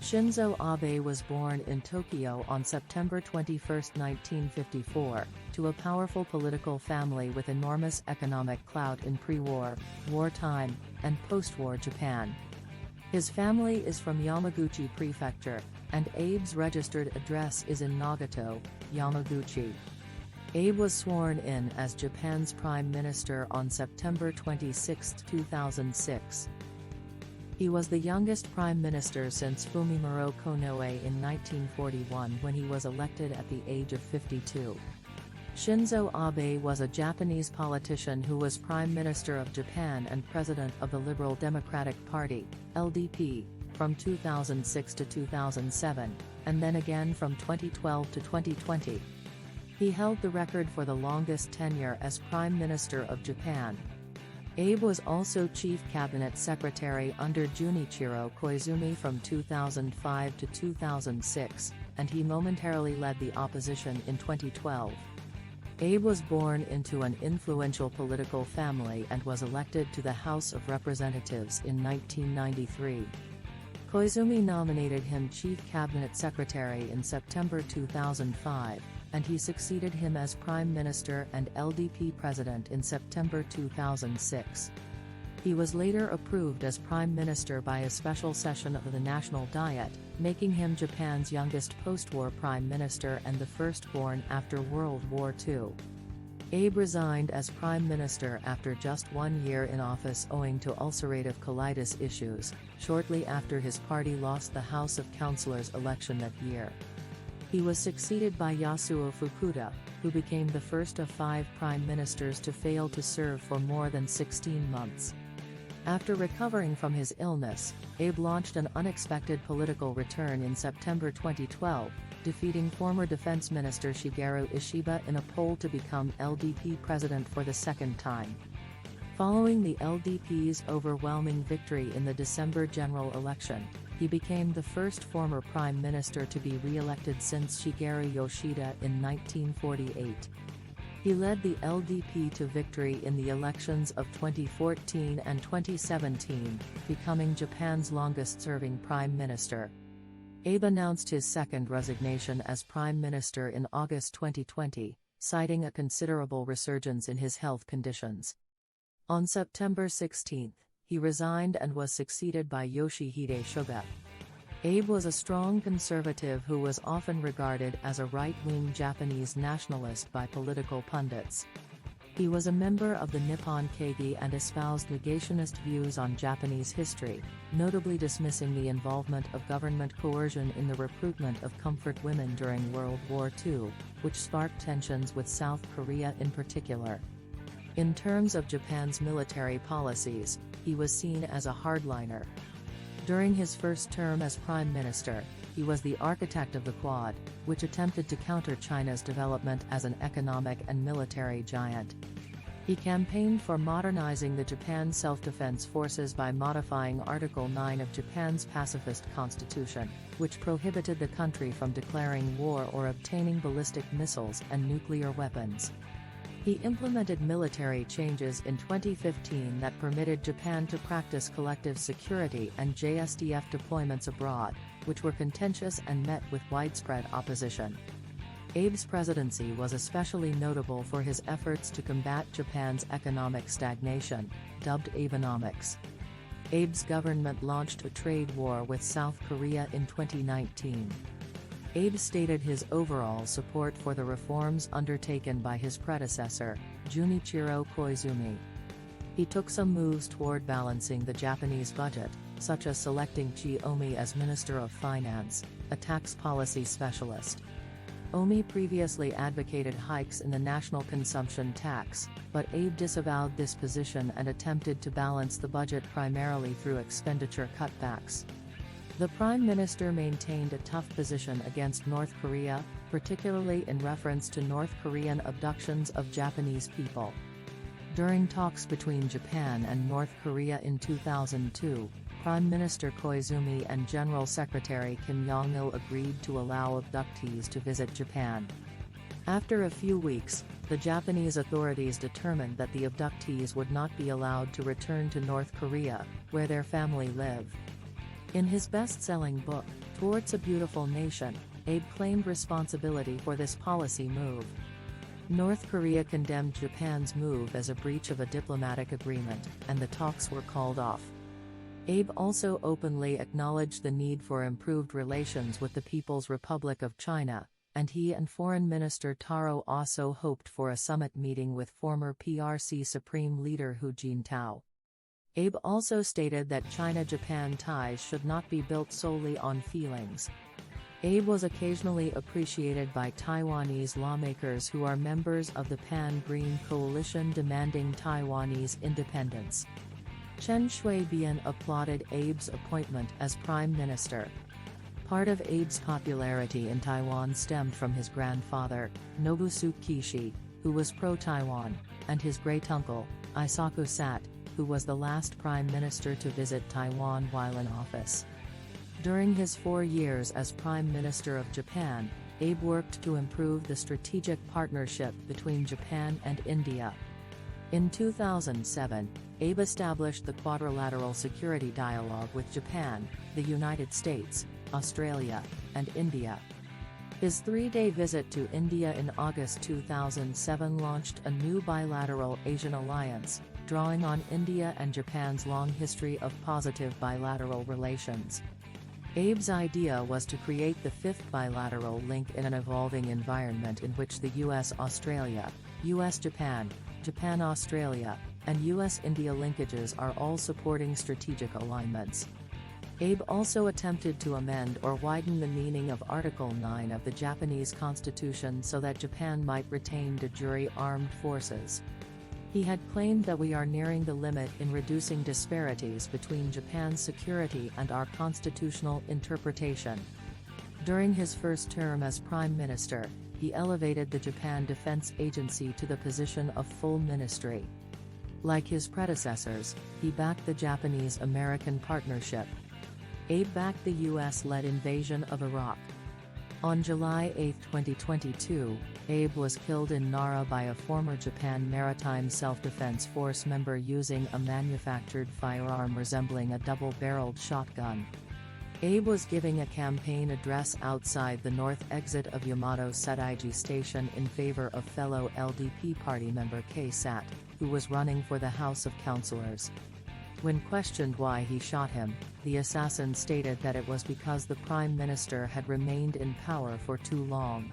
Shinzo Abe was born in Tokyo on September 21, 1954, to a powerful political family with enormous economic clout in pre-war, wartime, and post-war Japan. His family is from Yamaguchi Prefecture, and Abe's registered address is in Nagato, Yamaguchi. Abe was sworn in as Japan's Prime Minister on September 26, 2006. He was the youngest prime minister since Fumimaro Konoe in 1941 when he was elected at the age of 52. Shinzo Abe was a Japanese politician who was Prime Minister of Japan and President of the Liberal Democratic Party, LDP, from 2006 to 2007, and then again from 2012 to 2020. He held the record for the longest tenure as Prime Minister of Japan. Abe was also Chief Cabinet Secretary under Junichiro Koizumi from 2005 to 2006, and he momentarily led the opposition in 2012. Abe was born into an influential political family and was elected to the House of Representatives in 1993. Koizumi nominated him Chief Cabinet Secretary in September 2005, and he succeeded him as Prime Minister and LDP President in September 2006. He was later approved as Prime Minister by a special session of the National Diet, making him Japan's youngest post-war Prime Minister and the firstborn after World War II. Abe resigned as Prime Minister after just 1 year in office owing to ulcerative colitis issues, shortly after his party lost the House of Councillors election that year. He was succeeded by Yasuo Fukuda, who became the first of 5 prime ministers to fail to serve for more than 16 months. After recovering from his illness, Abe launched an unexpected political return in September 2012, defeating former Defense Minister Shigeru Ishiba in a poll to become LDP president for the second time. Following the LDP's overwhelming victory in the December general election, he became the first former prime minister to be re-elected since Shigeru Yoshida in 1948. He led the LDP to victory in the elections of 2014 and 2017, becoming Japan's longest-serving prime minister. Abe announced his second resignation as prime minister in August 2020, citing a considerable resurgence in his health conditions. On September 16, he resigned and was succeeded by Yoshihide Suga. Abe was a strong conservative who was often regarded as a right-wing Japanese nationalist by political pundits. He was a member of the Nippon Keigi and espoused negationist views on Japanese history, notably dismissing the involvement of government coercion in the recruitment of comfort women during World War II, which sparked tensions with South Korea in particular. In terms of Japan's military policies, he was seen as a hardliner. During his first term as prime minister, he was the architect of the Quad, which attempted to counter China's development as an economic and military giant. He campaigned for modernizing the Japan Self-Defense Forces by modifying Article 9 of Japan's pacifist constitution, which prohibited the country from declaring war or obtaining ballistic missiles and nuclear weapons. He implemented military changes in 2015 that permitted Japan to practice collective security and JSDF deployments abroad, which were contentious and met with widespread opposition. Abe's presidency was especially notable for his efforts to combat Japan's economic stagnation, dubbed Abenomics. Abe's government launched a trade war with South Korea in 2019. Abe stated his overall support for the reforms undertaken by his predecessor, Junichiro Koizumi. He took some moves toward balancing the Japanese budget, such as selecting Chi-Omi as Minister of Finance, a tax policy specialist. Omi previously advocated hikes in the national consumption tax, but Abe disavowed this position and attempted to balance the budget primarily through expenditure cutbacks. The Prime Minister maintained a tough position against North Korea, particularly in reference to North Korean abductions of Japanese people. During talks between Japan and North Korea in 2002, Prime Minister Koizumi and General Secretary Kim Jong-il agreed to allow abductees to visit Japan. After a few weeks, the Japanese authorities determined that the abductees would not be allowed to return to North Korea, where their family live. In his best-selling book, Towards a beautiful nation, Abe claimed responsibility for this policy move. North Korea condemned Japan's move as a breach of a diplomatic agreement, and the talks were called off. Abe also openly acknowledged the need for improved relations with the People's Republic of China, and he and Foreign Minister Taro Aso hoped for a summit meeting with former PRC Supreme Leader Hu Jintao. Abe also stated that China-Japan ties should not be built solely on feelings. Abe was occasionally appreciated by Taiwanese lawmakers who are members of the Pan-Green Coalition demanding Taiwanese independence. Chen Shui-bian applauded Abe's appointment as prime minister. Part of Abe's popularity in Taiwan stemmed from his grandfather, Nobusuke Kishi, who was pro-Taiwan, and his great-uncle, Eisaku Sat, who was the last prime minister to visit Taiwan while in office. During his 4 years as Prime Minister of Japan, Abe worked to improve the strategic partnership between Japan and India. In 2007, Abe established the Quadrilateral Security Dialogue with Japan, the United States, Australia, and India. His 3-day visit to India in August 2007 launched a new bilateral Asian alliance, drawing on India and Japan's long history of positive bilateral relations. Abe's idea was to create the fifth bilateral link in an evolving environment in which the US-Australia, US-Japan, Japan-Australia, and US-India linkages are all supporting strategic alignments. Abe also attempted to amend or widen the meaning of Article 9 of the Japanese Constitution so that Japan might retain de jure armed forces. He had claimed that we are nearing the limit in reducing disparities between Japan's security and our constitutional interpretation. During his first term as Prime Minister, he elevated the Japan Defense Agency to the position of full ministry. Like his predecessors, he backed the Japanese-American partnership. Abe backed the US-led invasion of Iraq. On July 8, 2022, Abe was killed in Nara by a former Japan Maritime Self-Defense Force member using a manufactured firearm resembling a double-barreled shotgun. Abe was giving a campaign address outside the north exit of Yamato Sedaiji Station in favor of fellow LDP party member K. Sat, who was running for the House of Councillors. When questioned why he shot him, the assassin stated that it was because the Prime Minister had remained in power for too long.